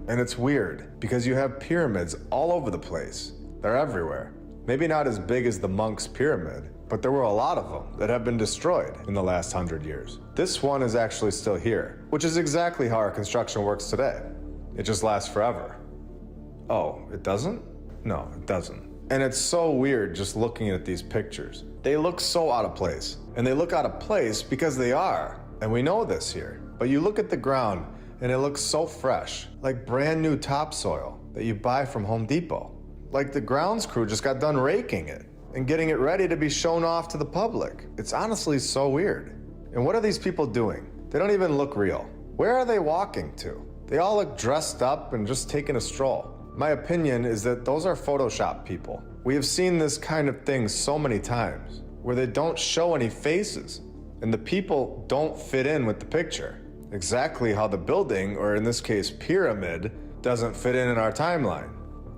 And it's weird, because you have pyramids all over the place. They're everywhere. Maybe not as big as the Monks Pyramid, but there were a lot of them that have been destroyed in the last 100 years. This one is actually still here, which is exactly how our construction works today. It just lasts forever. Oh, it doesn't? No, it doesn't. And it's so weird just looking at these pictures. They look so out of place. And they look out of place because they are. And we know this here. But you look at the ground and it looks so fresh, like brand new topsoil that you buy from Home Depot. Like the grounds crew just got done raking it and getting it ready to be shown off to the public. It's honestly so weird. And what are these people doing? They don't even look real. Where are they walking to? They all look dressed up and just taking a stroll. My opinion is that those are Photoshop people. We have seen this kind of thing so many times, where they don't show any faces, and the people don't fit in with the picture. Exactly how the building, or in this case pyramid, doesn't fit in our timeline.